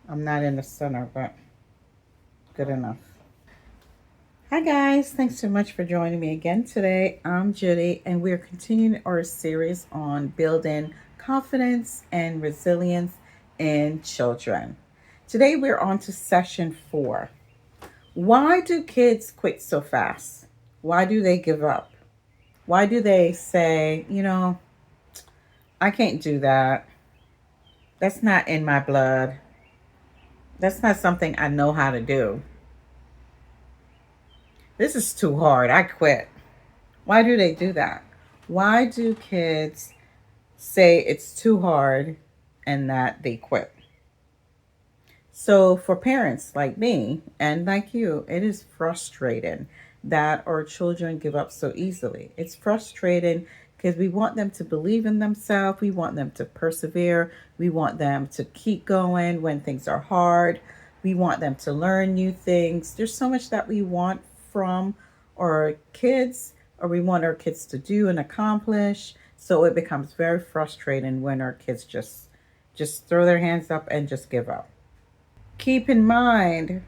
I'm not in the center, but good enough. Hi, guys. Thanks so much for joining me again today. I'm Judy, and we're continuing our series on building confidence and resilience in children. Today, we're on to session 4. Why do kids quit so fast? Why do they give up? Why do they say, I can't do that? That's not in my blood. That's not something I know how to do. This is too hard. I quit. Why do they do that? Why do kids say it's too hard and that they quit? So, for parents like me and like you, it is frustrating that our children give up so easily. It's frustrating because we want them to believe in themselves, we want them to persevere, we want them to keep going when things are hard, we want them to learn new things. There's so much that we want from our kids, or we want our kids to do and accomplish. So it becomes very frustrating when our kids just throw their hands up and just give up. Keep in mind,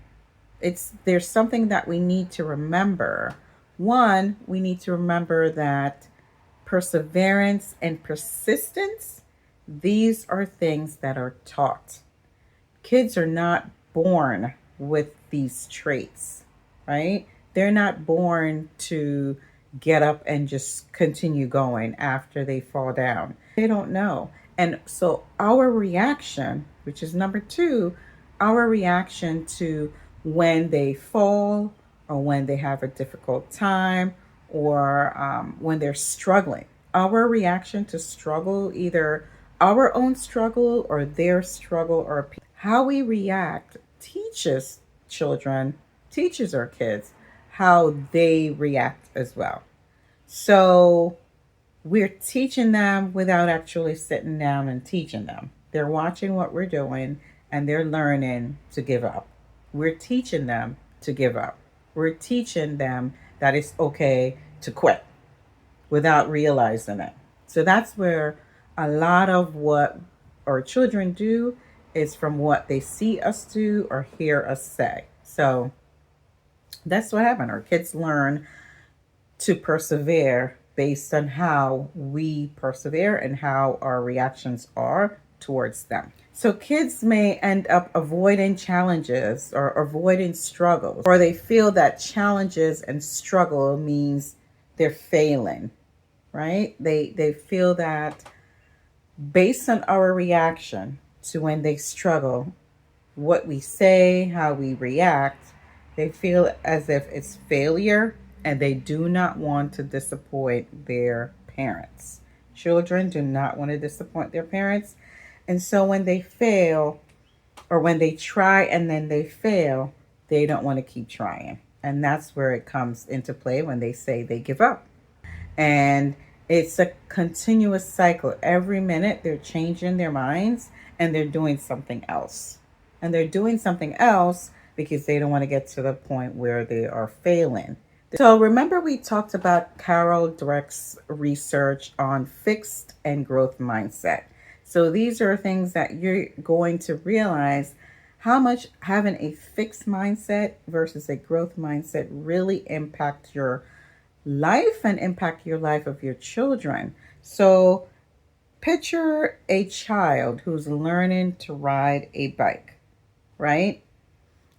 it's there's something that we need to remember. One, we need to remember that perseverance and persistence, these are things that are taught. Kids are not born with these traits, right? They're not born to get up and just continue going after they fall down. They don't know. And so our reaction, which is number 2, our reaction to when they fall or when they have a difficult time or when they're struggling, our reaction to struggle, either our own struggle or their struggle, or how we react teaches children, teaches our kids how they react as well. So we're teaching them without actually sitting down and teaching them. They're watching what we're doing and they're learning to give up. We're teaching them to give up. We're teaching them that it's okay to quit without realizing it. So that's where a lot of what our children do is from what they see us do or hear us say. So that's what happened. Our kids learn to persevere based on how we persevere and how our reactions are towards them. So kids may end up avoiding challenges or avoiding struggles, or they feel that challenges and struggle means they're failing, right? They feel that based on our reaction to when they struggle, what we say, how we react, they feel as if it's failure and they do not want to disappoint their parents. Children do not want to disappoint their parents. And so when they fail, or when they try and then they fail, they don't want to keep trying. And that's where it comes into play when they say they give up. And it's a continuous cycle. Every minute they're changing their minds and they're doing something else. And they're doing something else because they don't want to get to the point where they are failing. So remember we talked about Carol Dweck's research on fixed and growth mindset. So these are things that you're going to realize how much having a fixed mindset versus a growth mindset really impact your life and impact your life of your children. So picture a child who's learning to ride a bike, right?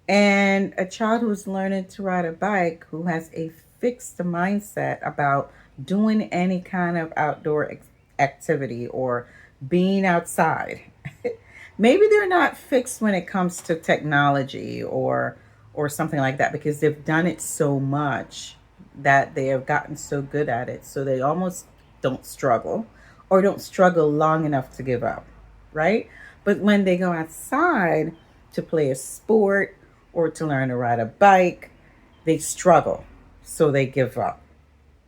And a child who's learning to ride a bike who has a fixed mindset about doing any kind of outdoor activity or being outside. Maybe they're not fixed when it comes to technology or something like that because they've done it so much that they have gotten so good at it so they almost don't struggle or don't struggle long enough to give up, right? But when they go outside to play a sport or to learn to ride a bike, they struggle, so they give up.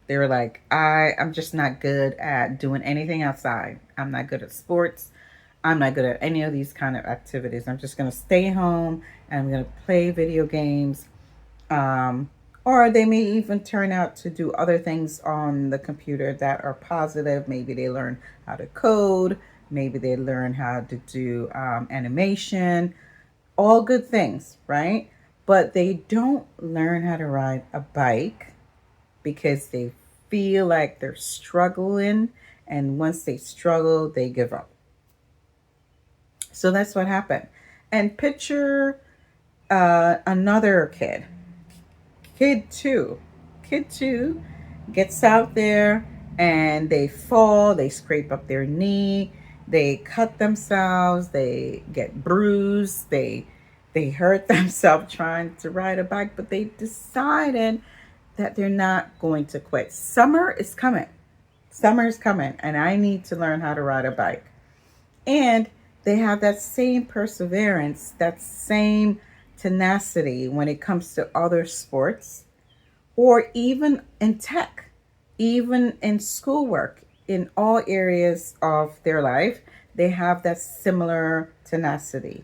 They're like, I'm just not good at doing anything outside. I'm not good at sports. I'm not good at any of these kind of activities. I'm just going to stay home and I'm going to play video games. Or they may even turn out to do other things on the computer that are positive. Maybe they learn how to code. Maybe they learn how to do animation. all good things, right? But they don't learn how to ride a bike because they feel like they're struggling. And once they struggle, they give up. So that's what happened. And picture another kid, kid two, kid two gets out there and they fall, they scrape up their knee, they cut themselves, they get bruised, they hurt themselves trying to ride a bike, but they decided that they're not going to quit. Summer is coming. Summer is coming, and I need to learn how to ride a bike. And they have that same perseverance, that same tenacity when it comes to other sports or even in tech, even in schoolwork, in all areas of their life, they have that similar tenacity.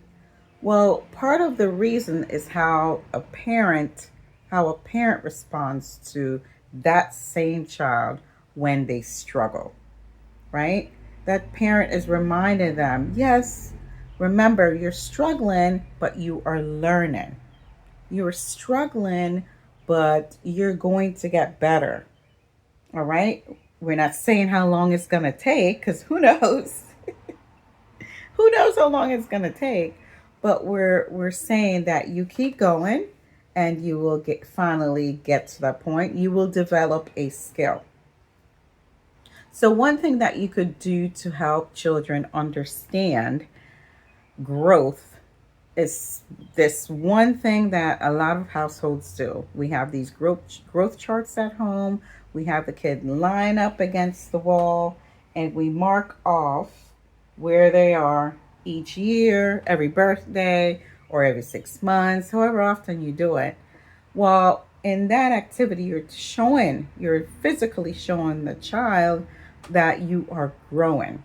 Well, part of the reason is how a parent responds to that same child when they struggle, right? That parent is reminding them, yes, remember you're struggling, but you are learning. You're struggling, but you're going to get better. All right? We're not saying how long it's going to take because who knows? Who knows how long it's going to take? But we're saying that you keep going and you will finally get to that point. You will develop a skill. So one thing that you could do to help children understand growth is this one thing that a lot of households do. We have these growth charts at home. We have the kid line up against the wall and we mark off where they are each year, every birthday, or every 6 months, however often you do it. Well, in that activity, you're physically showing the child that you are growing.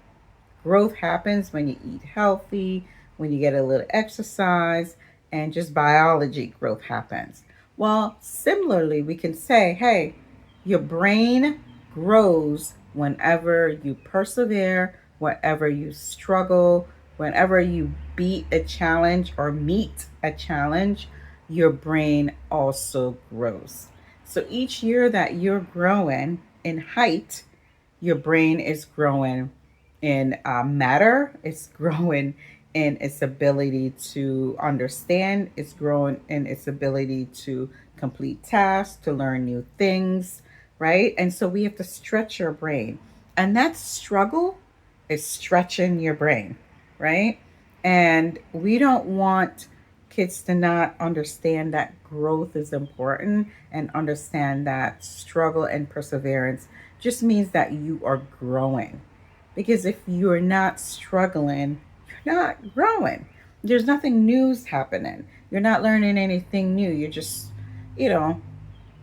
Growth happens when you eat healthy, when you get a little exercise, and just biology growth happens. Well, similarly, we can say, hey, your brain grows whenever you persevere, whenever you struggle, whenever you beat a challenge or meet a challenge, your brain also grows. So each year that you're growing in height, your brain is growing in matter, it's growing in its ability to understand, it's growing in its ability to complete tasks, to learn new things, right? And so we have to stretch your brain. And that struggle is stretching your brain, right? And we don't want kids to not understand that growth is important and understand that struggle and perseverance just means that you are growing. Because if you're not struggling, you're not growing. There's nothing new's happening. You're not learning anything new. You're just, you know,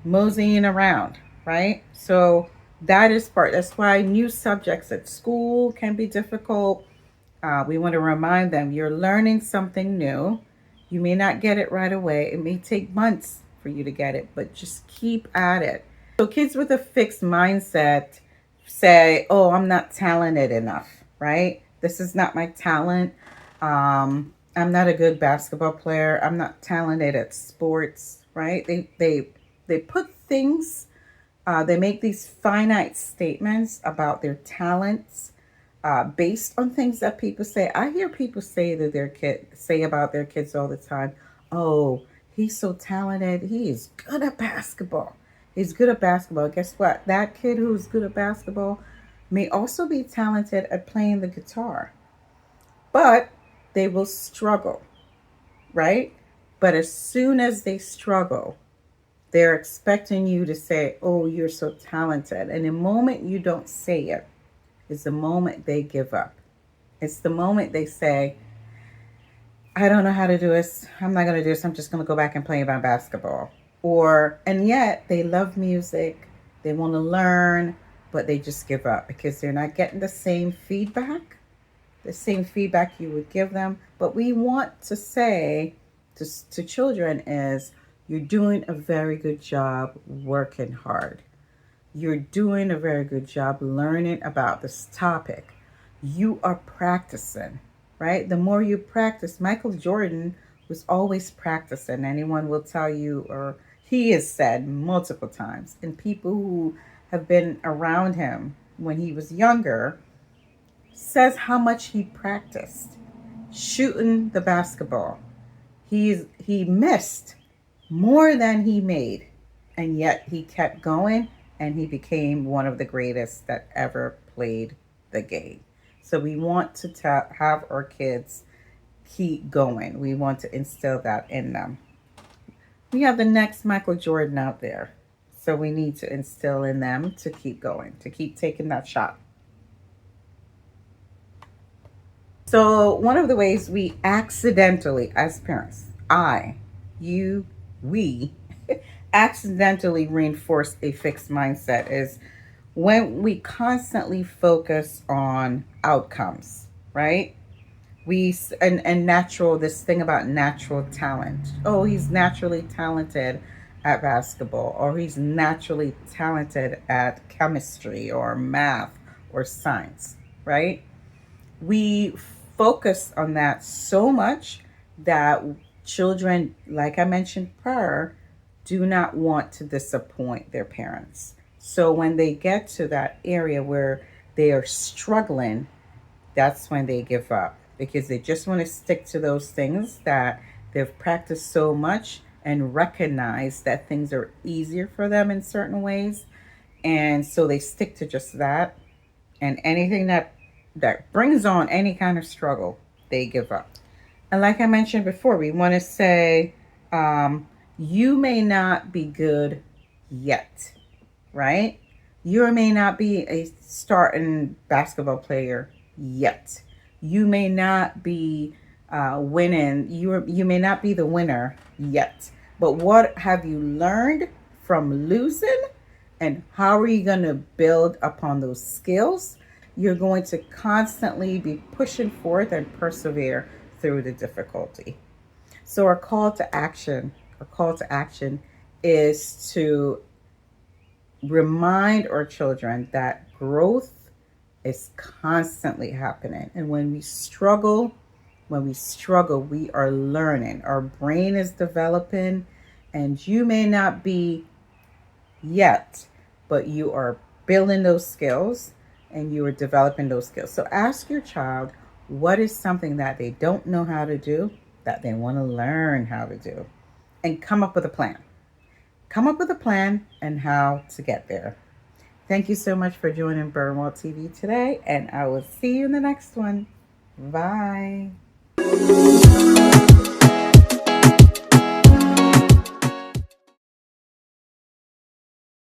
moseying around, right? So that's why new subjects at school can be difficult. We want to remind them you're learning something new. You may not get it right away. It may take months for you to get it, but just keep at it. So kids with a fixed mindset say, "Oh, I'm not talented enough," right? This is not my talent. I'm not a good basketball player. I'm not talented at sports, right? They put things. They make these finite statements about their talents based on things that people say. I hear people say that their kid say about their kids all the time. Oh, he's so talented. He is good at basketball. He's good at basketball. Guess what? That kid who's good at basketball may also be talented at playing the guitar, but they will struggle, right? But as soon as they struggle, they're expecting you to say, oh, you're so talented. And the moment you don't say it is the moment they give up. It's the moment they say, I don't know how to do this. I'm not going to do this. I'm just going to go back and play my basketball. And yet they love music. They want to learn, but they just give up because they're not getting the same feedback you would give them. But we want to say to children is, you're doing a very good job working hard. You're doing a very good job learning about this topic. You are practicing, right? The more you practice, Michael Jordan was always practicing. Anyone will tell you, or he has said multiple times, and people who have been around him when he was younger says how much he practiced shooting the basketball. He missed more than he made, and yet he kept going, and he became one of the greatest that ever played the game. So we want to have our kids keep going. We want to instill that in them. We have the next Michael Jordan out there. So we need to instill in them to keep going, to keep taking that shot. So, one of the ways we accidentally, as parents, you, we, accidentally reinforce a fixed mindset is when we constantly focus on outcomes, right? And natural, this thing about natural talent. Oh, he's naturally talented at basketball, or he's naturally talented at chemistry or math or science, right? We focus on that so much that children, like I mentioned prior, do not want to disappoint their parents. So when they get to that area where they are struggling, that's when they give up because they just want to stick to those things that they've practiced so much and recognize that things are easier for them in certain ways. And so they stick to just that, and anything that brings on any kind of struggle, they give up. And like I mentioned before, we want to say, you may not be good yet, right? You may not be a starting basketball player yet. You may not be winning. You may not be the winner yet. But what have you learned from losing, and how are you going to build upon those skills? You're going to constantly be pushing forth and persevere through the difficulty. So our call to action is to remind our children that growth is constantly happening. And when we struggle, we are learning. Our brain is developing, and you may not be yet, but you are building those skills and you are developing those skills. So ask your child what is something that they don't know how to do that they want to learn how to do, and come up with a plan. Come up with a plan and how to get there. Thank you so much for joining Burnwell TV today, and I will see you in the next one. Bye.